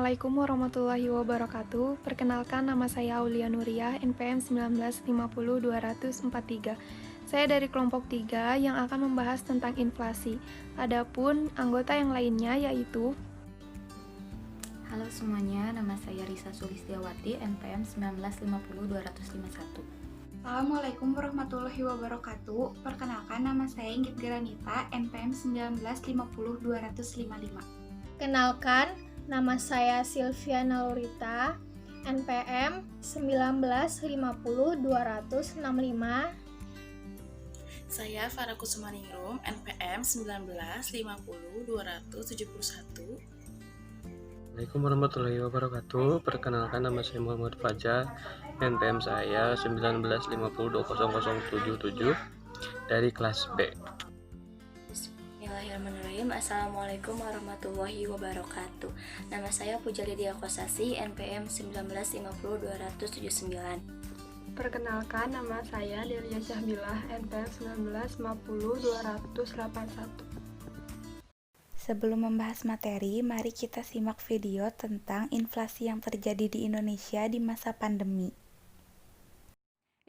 Assalamualaikum warahmatullahi wabarakatuh. Perkenalkan, nama saya Aulia Nuriyah, NPM 1950243. Saya dari kelompok 3 yang akan membahas tentang inflasi. Adapun anggota yang lainnya yaitu Halo semuanya, nama saya Risa Sulistiawati, NPM 1950251. Assalamualaikum warahmatullahi wabarakatuh. Perkenalkan, nama saya Inggit Granita, NPM 1950255. Kenalkan, nama saya Sylvia Nalurita, NPM 1950265. Saya Farah Kusumaningrum, NPM 1950271. Assalamualaikum warahmatullahi wabarakatuh. Perkenalkan, nama saya Muhammad Fajar, NPM saya 195020077 dari kelas B. Bismillahirrahmanirrahim. Assalamualaikum warahmatullahi wabarakatuh. Nama saya Puja Lydia Kosasi, NPM 1950279. Perkenalkan, nama saya Delia Syahbilah, NPM 1950281. Sebelum membahas materi, mari kita simak video tentang inflasi yang terjadi di Indonesia di masa pandemi.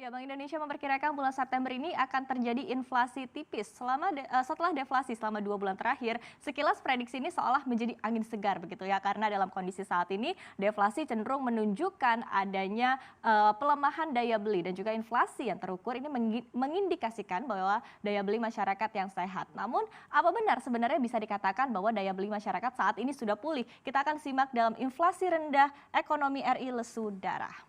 Ya, Bank Indonesia memperkirakan bulan September ini akan terjadi inflasi tipis setelah deflasi selama 2 bulan terakhir. Sekilas prediksi ini seolah menjadi angin segar begitu ya, karena dalam kondisi saat ini deflasi cenderung menunjukkan adanya pelemahan daya beli dan juga inflasi yang terukur ini mengindikasikan bahwa daya beli masyarakat yang sehat. Namun, apa benar sebenarnya bisa dikatakan bahwa daya beli masyarakat saat ini sudah pulih? Kita akan simak dalam inflasi rendah ekonomi RI lesu darah.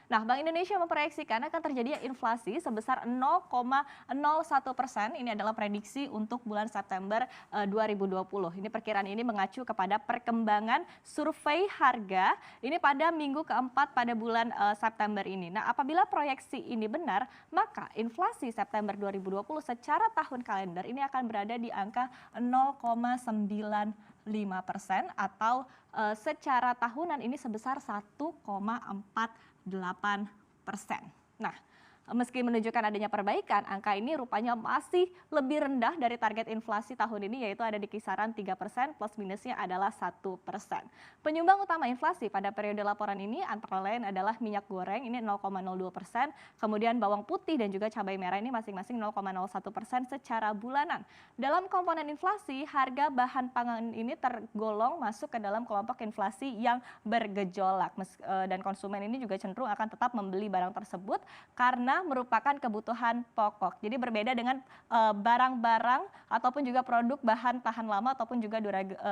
Nah, Bank Indonesia memproyeksikan akan terjadinya inflasi sebesar 0,01%. Ini adalah prediksi untuk bulan September 2020. Ini perkiraan ini mengacu kepada perkembangan survei harga ini pada minggu keempat pada bulan September ini. Nah, apabila proyeksi ini benar, maka inflasi September 2020 secara tahun kalender ini akan berada di angka 0,95% atau secara tahunan ini sebesar 1,48%. Nah, meski menunjukkan adanya perbaikan, angka ini rupanya masih lebih rendah dari target inflasi tahun ini, yaitu ada di kisaran 3%, plus minusnya adalah 1%. Penyumbang utama inflasi pada periode laporan ini antara lain adalah minyak goreng, ini 0,02%, kemudian bawang putih dan juga cabai merah ini masing-masing 0,01% secara bulanan. Dalam komponen inflasi, harga bahan pangan ini tergolong masuk ke dalam kelompok inflasi yang bergejolak, dan konsumen ini juga cenderung akan tetap membeli barang tersebut karena merupakan kebutuhan pokok. Jadi berbeda dengan barang-barang ataupun juga produk bahan tahan lama ataupun juga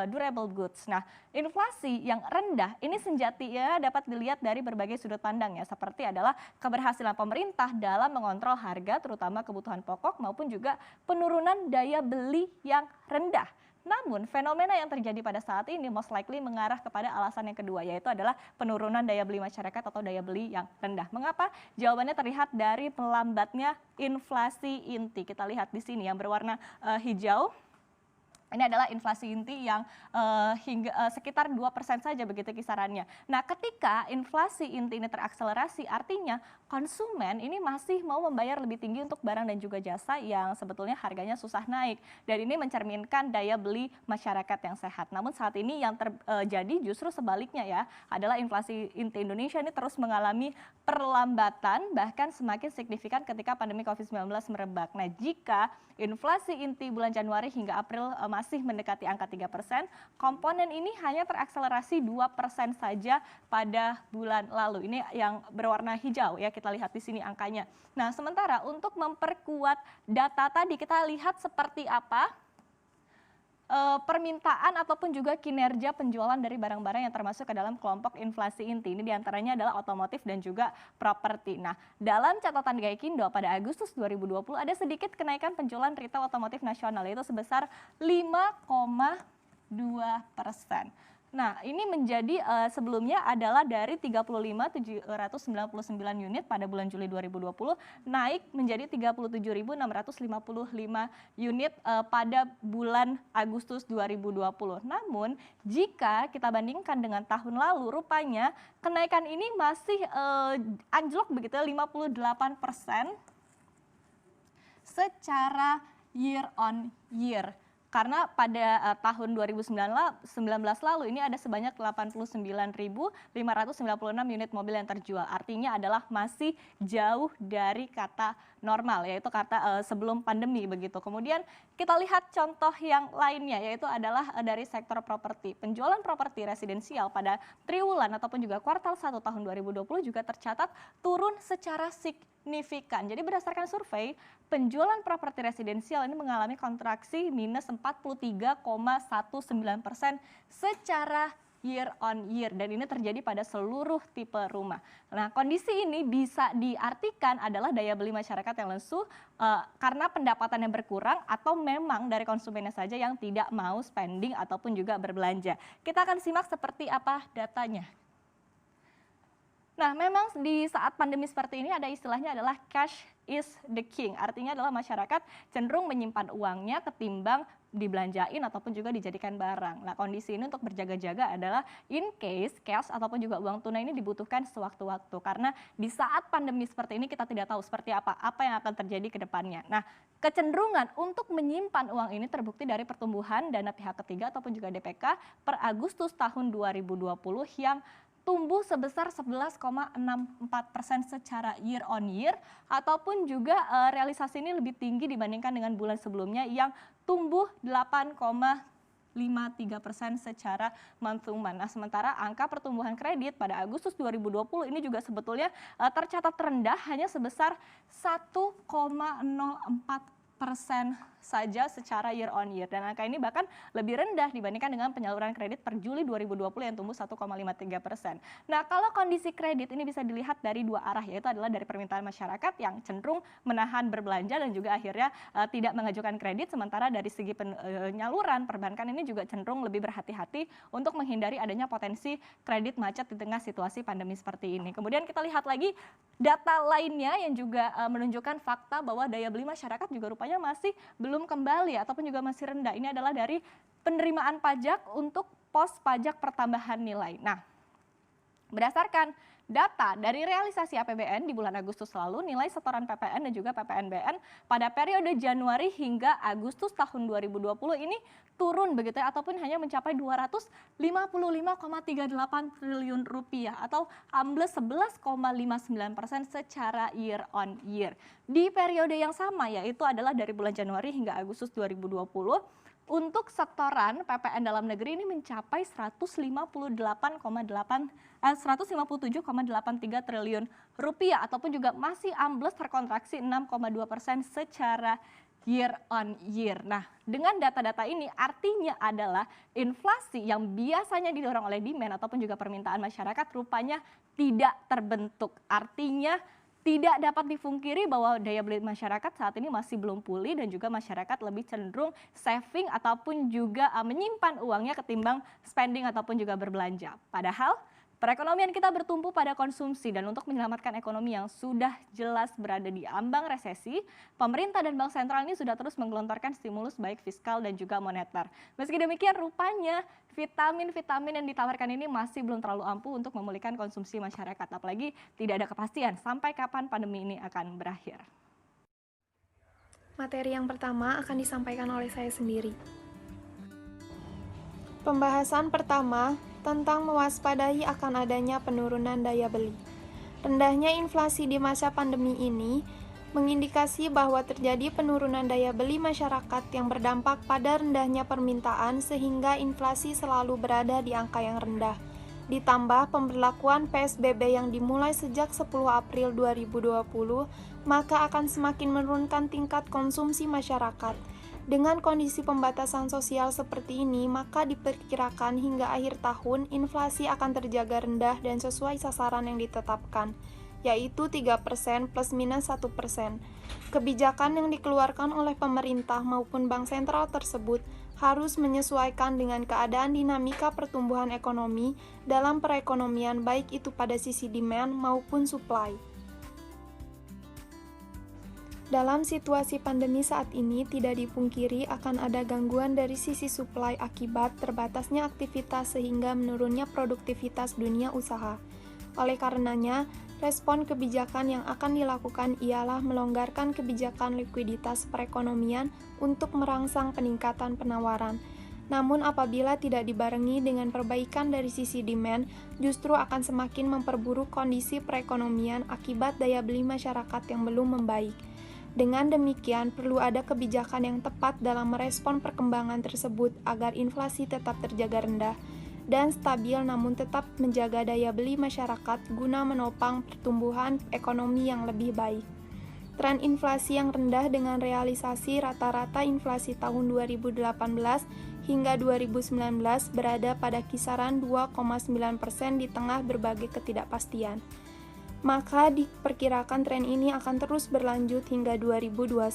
durable goods. Nah, inflasi yang rendah ini sejatinya dapat dilihat dari berbagai sudut pandang ya, seperti adalah keberhasilan pemerintah dalam mengontrol harga terutama kebutuhan pokok maupun juga penurunan daya beli yang rendah. Namun, fenomena yang terjadi pada saat ini most likely mengarah kepada alasan yang kedua, yaitu adalah penurunan daya beli masyarakat atau daya beli yang rendah. Mengapa? Jawabannya terlihat dari melambatnya inflasi inti. Kita lihat di sini yang berwarna hijau. Ini adalah inflasi inti yang hingga sekitar 2% saja begitu kisarannya. Nah, ketika inflasi inti ini terakselerasi, artinya konsumen ini masih mau membayar lebih tinggi untuk barang dan juga jasa yang sebetulnya harganya susah naik. Dan ini mencerminkan daya beli masyarakat yang sehat. Namun saat ini yang terjadi justru sebaliknya ya, adalah inflasi inti Indonesia ini terus mengalami perlambatan, bahkan semakin signifikan ketika pandemi COVID-19 merebak. Nah, jika inflasi inti bulan Januari hingga April masih mendekati angka 3%, komponen ini hanya terakselerasi 2% saja pada bulan lalu. Ini yang berwarna hijau ya, kita lihat di sini angkanya. Nah, sementara untuk memperkuat data tadi kita lihat seperti apa permintaan ataupun juga kinerja penjualan dari barang-barang yang termasuk ke dalam kelompok inflasi inti. Ini diantaranya adalah otomotif dan juga properti. Nah, dalam catatan Gaikindo pada Agustus 2020 ada sedikit kenaikan penjualan retail otomotif nasional, yaitu sebesar 5,2%. Nah, ini menjadi sebelumnya adalah dari 35.799 unit pada bulan Juli 2020 naik menjadi 37.655 unit pada bulan Agustus 2020. Namun, jika kita bandingkan dengan tahun lalu, rupanya kenaikan ini masih anjlok begitu 58% secara year on year. karena pada tahun 2019 lalu ini ada sebanyak 89.596 unit mobil yang terjual. Artinya adalah masih jauh dari kata normal, yaitu kata sebelum pandemi begitu. Kemudian kita lihat contoh yang lainnya, yaitu adalah dari sektor properti. Penjualan properti residensial pada triwulan ataupun juga kuartal 1 tahun 2020 juga tercatat turun secara signifikan. Jadi berdasarkan survei, penjualan properti residensial ini mengalami kontraksi minus 43,19% secara year on year, dan ini terjadi pada seluruh tipe rumah. Nah, kondisi ini bisa diartikan adalah daya beli masyarakat yang lesu karena pendapatannya berkurang atau memang dari konsumennya saja yang tidak mau spending ataupun juga berbelanja. Kita akan simak seperti apa datanya. Nah, memang di saat pandemi seperti ini ada istilahnya adalah cash is the king. Artinya adalah masyarakat cenderung menyimpan uangnya ketimbang dibelanjain ataupun juga dijadikan barang. Nah, kondisi ini untuk berjaga-jaga adalah in case cash ataupun juga uang tunai ini dibutuhkan sewaktu-waktu. Karena di saat pandemi seperti ini kita tidak tahu seperti apa yang akan terjadi ke depannya. Nah, kecenderungan untuk menyimpan uang ini terbukti dari pertumbuhan dana pihak ketiga ataupun juga DPK per Agustus tahun 2020 yang tumbuh sebesar 11,64% secara year on year, ataupun juga realisasi ini lebih tinggi dibandingkan dengan bulan sebelumnya yang tumbuh 8,53% secara month to month. Nah, sementara angka pertumbuhan kredit pada Agustus 2020 ini juga sebetulnya tercatat rendah, hanya sebesar 1,04% saja secara year on year, dan angka ini bahkan lebih rendah dibandingkan dengan penyaluran kredit per Juli 2020 yang tumbuh 1,53%. Nah, kalau kondisi kredit ini bisa dilihat dari dua arah, yaitu adalah dari permintaan masyarakat yang cenderung menahan berbelanja dan juga akhirnya tidak mengajukan kredit, sementara dari segi penyaluran perbankan ini juga cenderung lebih berhati-hati untuk menghindari adanya potensi kredit macet di tengah situasi pandemi seperti ini. Kemudian kita lihat lagi data lainnya yang juga menunjukkan fakta bahwa daya beli masyarakat juga rupanya masih belum kembali ataupun juga masih rendah. Ini adalah dari penerimaan pajak untuk pos pajak pertambahan nilai. Nah, berdasarkan data dari realisasi APBN di bulan Agustus lalu, nilai setoran PPN dan juga PPNBM pada periode Januari hingga Agustus tahun 2020 ini turun begitu ya, ataupun hanya mencapai 255,38 triliun rupiah atau ambles 11,59% secara year on year. Di periode yang sama, yaitu adalah dari bulan Januari hingga Agustus 2020, untuk setoran PPN dalam negeri ini mencapai 157,83 triliun rupiah ataupun juga masih ambles terkontraksi 6,2% secara year on year. Nah, dengan data-data ini artinya adalah inflasi yang biasanya didorong oleh demand ataupun juga permintaan masyarakat rupanya tidak terbentuk. Artinya tidak dapat dipungkiri bahwa daya beli masyarakat saat ini masih belum pulih dan juga masyarakat lebih cenderung saving ataupun juga menyimpan uangnya ketimbang spending ataupun juga berbelanja. Padahal perekonomian kita bertumpu pada konsumsi, dan untuk menyelamatkan ekonomi yang sudah jelas berada di ambang resesi, pemerintah dan bank sentral ini sudah terus menggelontorkan stimulus baik fiskal dan juga moneter. Meski demikian, rupanya vitamin-vitamin yang ditawarkan ini masih belum terlalu ampuh untuk memulihkan konsumsi masyarakat, apalagi tidak ada kepastian sampai kapan pandemi ini akan berakhir. Materi yang pertama akan disampaikan oleh saya sendiri. Pembahasan pertama tentang mewaspadai akan adanya penurunan daya beli. Rendahnya inflasi di masa pandemi ini mengindikasi bahwa terjadi penurunan daya beli masyarakat yang berdampak pada rendahnya permintaan sehingga inflasi selalu berada di angka yang rendah. Ditambah pemberlakuan PSBB yang dimulai sejak 10 April 2020, maka akan semakin menurunkan tingkat konsumsi masyarakat. Dengan kondisi pembatasan sosial seperti ini, maka diperkirakan hingga akhir tahun inflasi akan terjaga rendah dan sesuai sasaran yang ditetapkan, yaitu 3% plus minus 1%. Kebijakan yang dikeluarkan oleh pemerintah maupun bank sentral tersebut harus menyesuaikan dengan keadaan dinamika pertumbuhan ekonomi dalam perekonomian, baik itu pada sisi demand maupun supply. Dalam situasi pandemi saat ini, tidak dipungkiri akan ada gangguan dari sisi supply akibat terbatasnya aktivitas sehingga menurunnya produktivitas dunia usaha. Oleh karenanya, Respon kebijakan yang akan dilakukan ialah melonggarkan kebijakan likuiditas perekonomian untuk merangsang peningkatan penawaran. Namun apabila tidak dibarengi dengan perbaikan dari sisi demand, justru akan semakin memperburuk kondisi perekonomian akibat daya beli masyarakat yang belum membaik. Dengan demikian, perlu ada kebijakan yang tepat dalam merespon perkembangan tersebut agar inflasi tetap terjaga rendah dan stabil namun tetap menjaga daya beli masyarakat guna menopang pertumbuhan ekonomi yang lebih baik. Tren inflasi yang rendah dengan realisasi rata-rata inflasi tahun 2018 hingga 2019 berada pada kisaran 2,9% di tengah berbagai ketidakpastian. Maka diperkirakan tren ini akan terus berlanjut hingga 2021.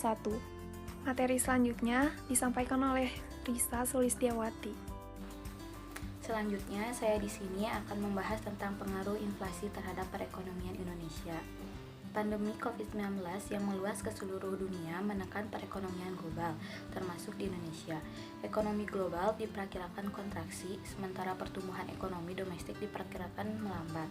Materi selanjutnya disampaikan oleh Risa Sulistiawati. Selanjutnya, saya di sini akan membahas tentang pengaruh inflasi terhadap perekonomian Indonesia. Pandemi COVID-19 yang meluas ke seluruh dunia menekan perekonomian global, termasuk di Indonesia. Ekonomi global diperkirakan kontraksi, sementara pertumbuhan ekonomi domestik diperkirakan melambat.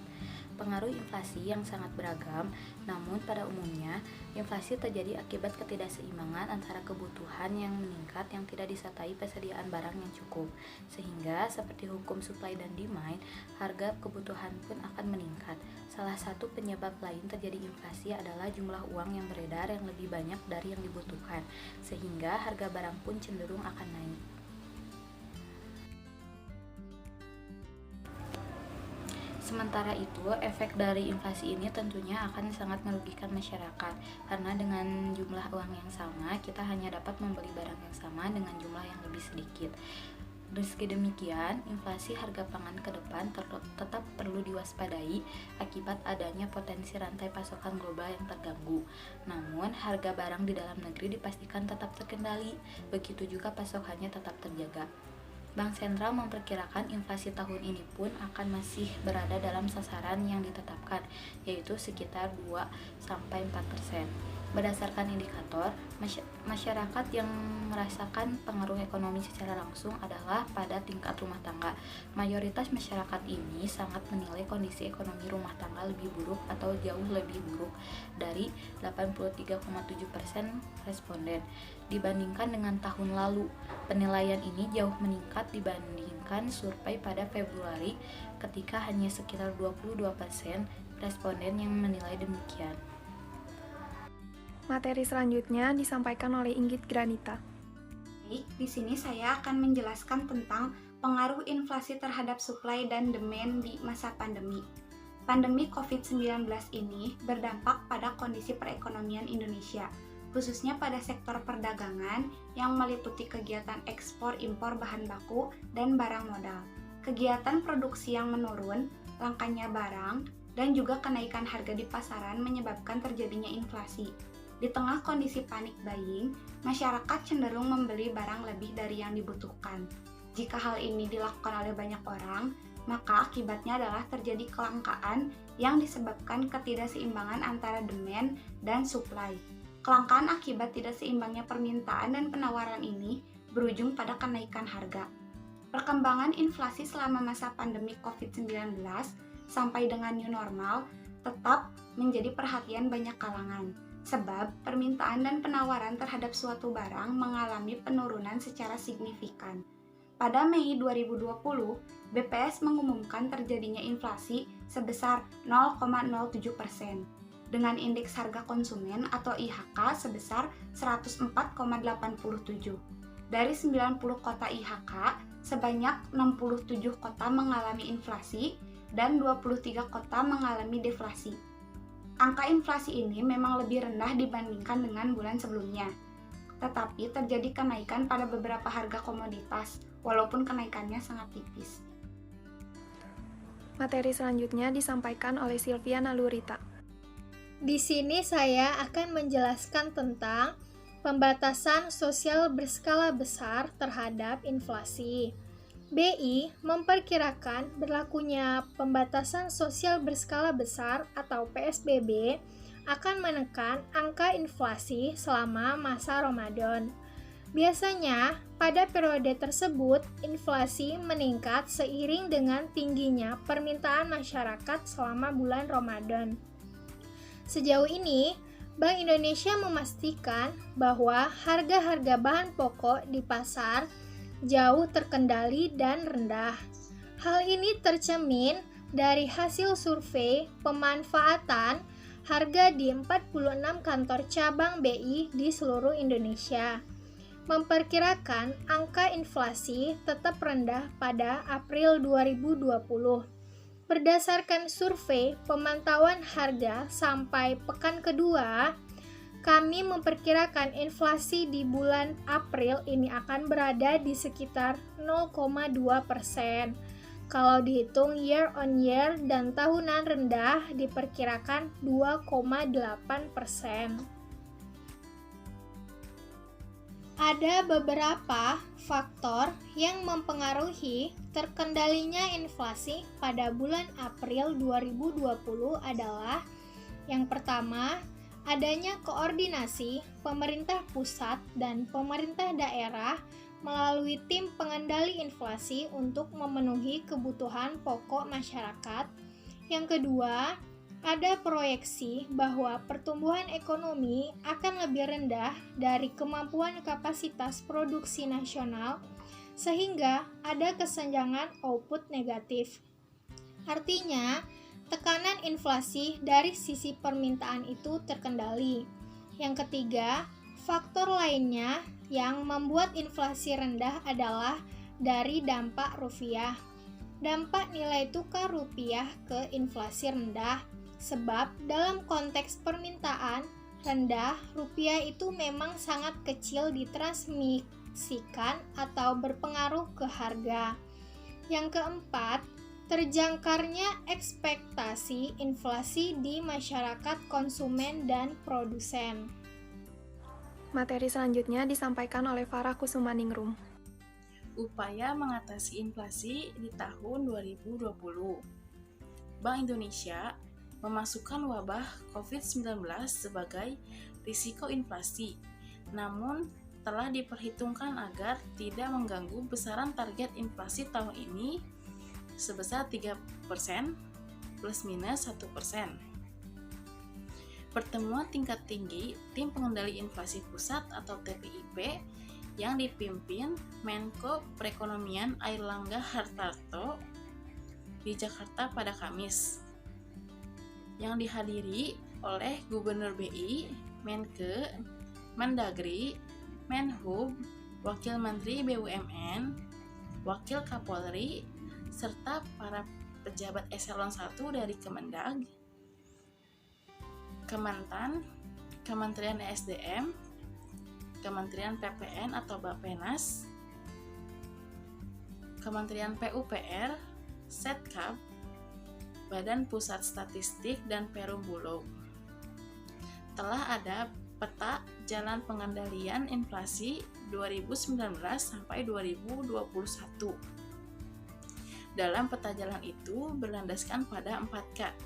Pengaruh inflasi yang sangat beragam, namun pada umumnya, inflasi terjadi akibat ketidakseimbangan antara kebutuhan yang meningkat yang tidak disertai persediaan barang yang cukup. Sehingga, seperti hukum supply dan demand, harga kebutuhan pun akan meningkat. Salah satu penyebab lain terjadi inflasi adalah jumlah uang yang beredar yang lebih banyak dari yang dibutuhkan, sehingga harga barang pun cenderung akan naik. Sementara itu, efek dari inflasi ini tentunya akan sangat merugikan masyarakat, karena dengan jumlah uang yang sama, kita hanya dapat membeli barang yang sama dengan jumlah yang lebih sedikit. Meski demikian, inflasi harga pangan ke depan tetap perlu diwaspadai akibat adanya potensi rantai pasokan global yang terganggu. Namun, harga barang di dalam negeri dipastikan tetap terkendali, begitu juga pasokannya tetap terjaga. Bank Sentral memperkirakan inflasi tahun ini pun akan masih berada dalam sasaran yang ditetapkan, yaitu sekitar 2-4%. Berdasarkan indikator, masyarakat yang merasakan pengaruh ekonomi secara langsung adalah pada tingkat rumah tangga. Mayoritas masyarakat ini sangat menilai kondisi ekonomi rumah tangga lebih buruk atau jauh lebih buruk dari 83,7% responden. Dibandingkan dengan tahun lalu, penilaian ini jauh meningkat dibandingkan survei pada Februari ketika hanya sekitar 22% responden yang menilai demikian. Materi selanjutnya disampaikan oleh Inggit Granita. Baik, di sini saya akan menjelaskan tentang pengaruh inflasi terhadap supply dan demand di masa pandemi. Pandemi COVID-19 ini berdampak pada kondisi perekonomian Indonesia, khususnya pada sektor perdagangan yang meliputi kegiatan ekspor-impor bahan baku dan barang modal. Kegiatan produksi yang menurun, langkanya barang, dan juga kenaikan harga di pasaran menyebabkan terjadinya inflasi. Di tengah kondisi panik buying, masyarakat cenderung membeli barang lebih dari yang dibutuhkan. Jika hal ini dilakukan oleh banyak orang, maka akibatnya adalah terjadi kelangkaan yang disebabkan ketidakseimbangan antara demand dan supply. Kelangkaan akibat tidak seimbangnya permintaan dan penawaran ini berujung pada kenaikan harga. Perkembangan inflasi selama masa pandemi COVID-19 sampai dengan new normal tetap menjadi perhatian banyak kalangan. Sebab permintaan dan penawaran terhadap suatu barang mengalami penurunan secara signifikan. Pada Mei 2020, BPS mengumumkan terjadinya inflasi sebesar 0,07%, dengan indeks harga konsumen atau IHK sebesar 104,87. Dari 90 kota IHK, sebanyak 67 kota mengalami inflasi dan 23 kota mengalami deflasi. Angka inflasi ini memang lebih rendah dibandingkan dengan bulan sebelumnya, tetapi terjadi kenaikan pada beberapa harga komoditas, walaupun kenaikannya sangat tipis. Materi selanjutnya disampaikan oleh Silvia Nalurita. Di sini saya akan menjelaskan tentang pembatasan sosial berskala besar terhadap inflasi. BI memperkirakan berlakunya pembatasan sosial berskala besar atau PSBB akan menekan angka inflasi selama masa Ramadan. Biasanya, pada periode tersebut, inflasi meningkat seiring dengan tingginya permintaan masyarakat selama bulan Ramadan. Sejauh ini, Bank Indonesia memastikan bahwa harga-harga bahan pokok di pasar jauh terkendali dan rendah. Hal ini tercermin dari hasil survei pemanfaatan harga di 46 kantor cabang BI di seluruh Indonesia. Memperkirakan angka inflasi tetap rendah pada April 2020. Berdasarkan survei pemantauan harga sampai pekan kedua, kami memperkirakan inflasi di bulan April ini akan berada di sekitar 0,2%. Kalau dihitung year on year dan tahunan rendah diperkirakan 2,8%. Ada beberapa faktor yang mempengaruhi terkendalinya inflasi pada bulan April 2020 adalah yang pertama, adanya koordinasi pemerintah pusat dan pemerintah daerah melalui tim pengendali inflasi untuk memenuhi kebutuhan pokok masyarakat. Yang kedua, ada proyeksi bahwa pertumbuhan ekonomi akan lebih rendah dari kemampuan kapasitas produksi nasional, sehingga ada kesenjangan output negatif. Artinya, tekanan inflasi dari sisi permintaan itu terkendali. Yang ketiga, faktor lainnya yang membuat inflasi rendah adalah dari dampak rupiah. Dampak nilai tukar rupiah ke inflasi rendah. Sebab dalam konteks permintaan rendah, rupiah itu memang sangat kecil ditransmisikan atau berpengaruh ke harga. Yang keempat, terjangkarnya ekspektasi inflasi di masyarakat konsumen dan produsen. Materi selanjutnya disampaikan oleh Farah Kusumaningrum. Upaya mengatasi inflasi di tahun 2020. Bank Indonesia memasukkan wabah COVID-19 sebagai risiko inflasi, namun telah diperhitungkan agar tidak mengganggu besaran target inflasi tahun ini sebesar 3% plus minus 1%. Pertemuan tingkat tinggi Tim Pengendali Inflasi Pusat atau TPIP yang dipimpin Menko Perekonomian Airlangga Hartarto di Jakarta pada Kamis, yang dihadiri oleh Gubernur BI, Menke, Mendagri, Menhub, Wakil Menteri BUMN, Wakil Kapolri, serta para pejabat eselon 1 dari Kemendag, Kementan, Kementerian ESDM, Kementerian PPN atau Bappenas, Kementerian PUPR, Setkap, Badan Pusat Statistik dan Perum Bulog. Telah ada peta jalan pengendalian inflasi 2019 sampai 2021. Dalam peta jalan itu berlandaskan pada 4K,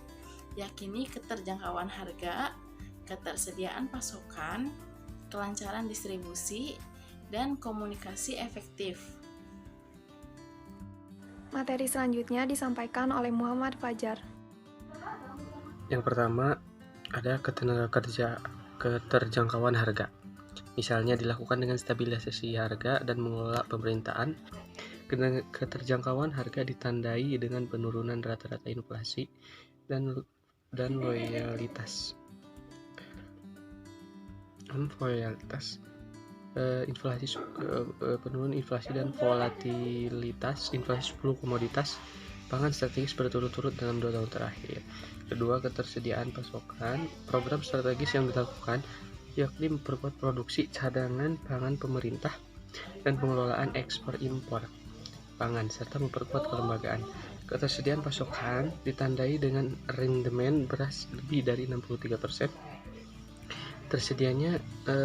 yakni keterjangkauan harga, ketersediaan pasokan, kelancaran distribusi, dan komunikasi efektif. Materi selanjutnya disampaikan oleh Muhammad Fajar. Yang pertama, ada keterjangkauan harga. Misalnya dilakukan dengan stabilisasi harga dan mengelola pemerintahan. Keterjangkauan harga ditandai dengan penurunan rata-rata inflasi dan loyalitas. Penurunan inflasi dan volatilitas inflasi 10 komoditas pangan strategis berturut-turut dalam 2 tahun terakhir. Kedua, ketersediaan pasokan. Program strategis yang dilakukan yakni memperkuat produksi cadangan pangan pemerintah dan pengelolaan ekspor impor pangan serta memperkuat kelembagaan. Ketersediaan pasokan ditandai dengan rendemen beras lebih dari 63%. Tersedianya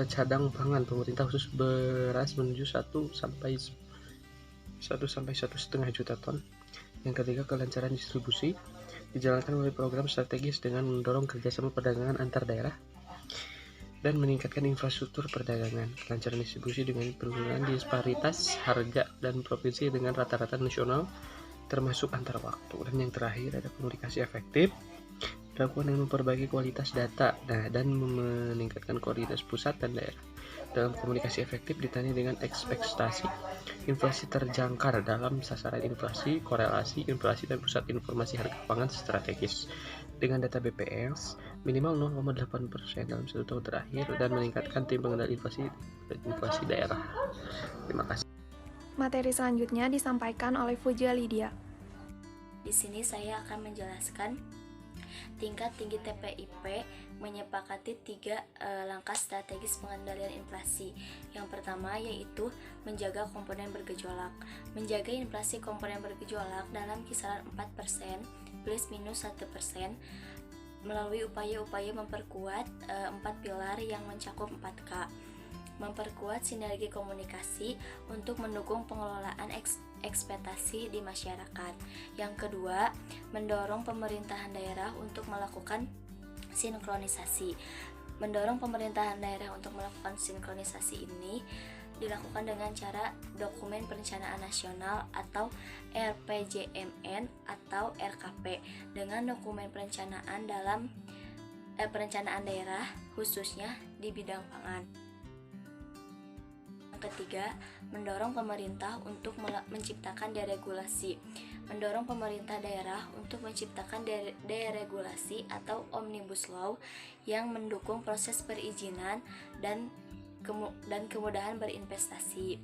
cadang pangan pemerintah khusus beras menuju 1 sampai 1,5 juta ton. Yang ketiga, kelancaran distribusi dijalankan oleh program strategis dengan mendorong kerjasama perdagangan antar daerah dan meningkatkan infrastruktur perdagangan. Kelancaran distribusi dengan penurunan disparitas harga dan provinsi dengan rata-rata nasional termasuk antar waktu. Dan yang terakhir ada komunikasi efektif dilakukan dengan memperbaiki kualitas data, dan meningkatkan koordinasi pusat dan daerah. Dalam komunikasi efektif ditandai dengan ekspektasi inflasi terjangkar dalam sasaran inflasi, korelasi inflasi dan pusat informasi harga pangan strategis dengan data BPS minimal 0,8% dalam 1 tahun terakhir dan meningkatkan tim pengendali inflasi daerah. Terima kasih. Materi selanjutnya disampaikan oleh Fujia Lydia. Di sini saya akan menjelaskan tingkat tinggi TPIP menyepakati 3 langkah strategis pengendalian inflasi. Yang pertama yaitu menjaga komponen bergejolak. Menjaga inflasi komponen bergejolak dalam kisaran 4% plus minus 1% melalui upaya-upaya memperkuat 4 pilar yang mencakup 4K. Memperkuat sinergi komunikasi untuk mendukung pengelolaan ekspektasi di masyarakat. Yang kedua, mendorong pemerintahan daerah untuk melakukan sinkronisasi. Mendorong pemerintahan daerah untuk melakukan sinkronisasi ini dilakukan dengan cara Dokumen Perencanaan Nasional atau RPJMN atau RKP dengan dokumen perencanaan dalam perencanaan daerah khususnya di bidang pangan. Yang ketiga, mendorong pemerintah untuk menciptakan deregulasi. Mendorong pemerintah daerah untuk menciptakan deregulasi atau omnibus law yang mendukung proses perizinan dan kemudahan berinvestasi.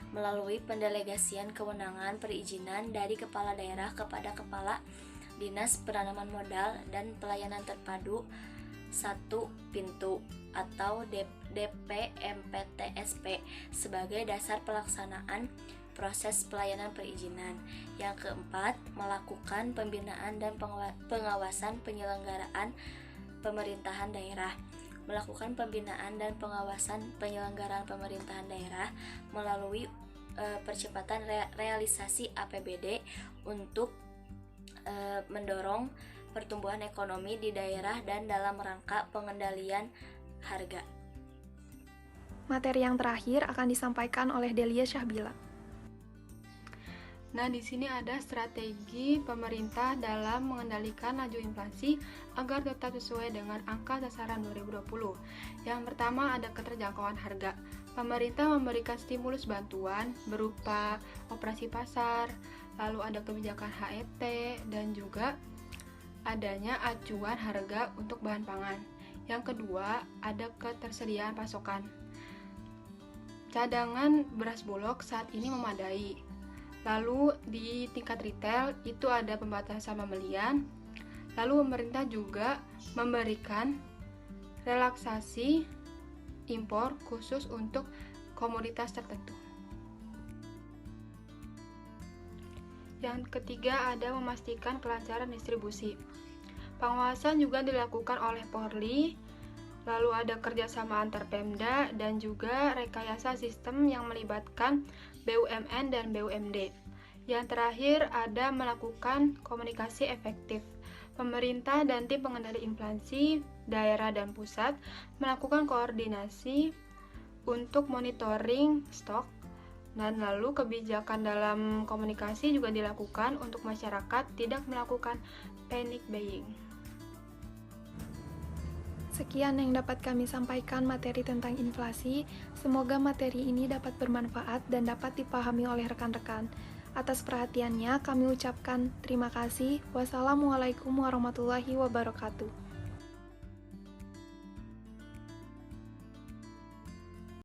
Melalui pendelegasian kewenangan perizinan dari kepala daerah kepada kepala Dinas Penanaman Modal dan Pelayanan Terpadu satu pintu atau DPMPTSP sebagai dasar pelaksanaan proses pelayanan perizinan. Yang keempat, melakukan pembinaan dan pengawasan penyelenggaraan pemerintahan daerah. Melakukan pembinaan dan pengawasan penyelenggaraan pemerintahan daerah melalui percepatan realisasi APBD untuk mendorong pertumbuhan ekonomi di daerah dan dalam rangka pengendalian harga. Materi yang terakhir akan disampaikan oleh Delia Syahbila. Nah, di sini ada strategi pemerintah dalam mengendalikan laju inflasi agar tetap sesuai dengan angka sasaran 2020. Yang pertama ada keterjangkauan harga. Pemerintah memberikan stimulus bantuan berupa operasi pasar, lalu ada kebijakan HET, dan juga adanya acuan harga untuk bahan pangan. Yang kedua, ada ketersediaan pasokan. Cadangan beras bulog saat ini memadai. Lalu di tingkat retail itu ada pembatasan pembelian. Lalu pemerintah juga memberikan relaksasi impor khusus untuk komoditas tertentu. Yang ketiga ada memastikan kelancaran distribusi. Pengawasan juga dilakukan oleh Polri, lalu ada kerjasama antar Pemda dan juga rekayasa sistem yang melibatkan BUMN dan BUMD. Yang terakhir ada melakukan komunikasi efektif. Pemerintah dan tim pengendali inflasi daerah dan pusat melakukan koordinasi untuk monitoring stok. Dan lalu kebijakan dalam komunikasi juga dilakukan untuk masyarakat tidak melakukan panic buying. Sekian yang dapat kami sampaikan materi tentang inflasi. Semoga materi ini dapat bermanfaat dan dapat dipahami oleh rekan-rekan. Atas perhatiannya kami ucapkan terima kasih. Wassalamualaikum warahmatullahi wabarakatuh.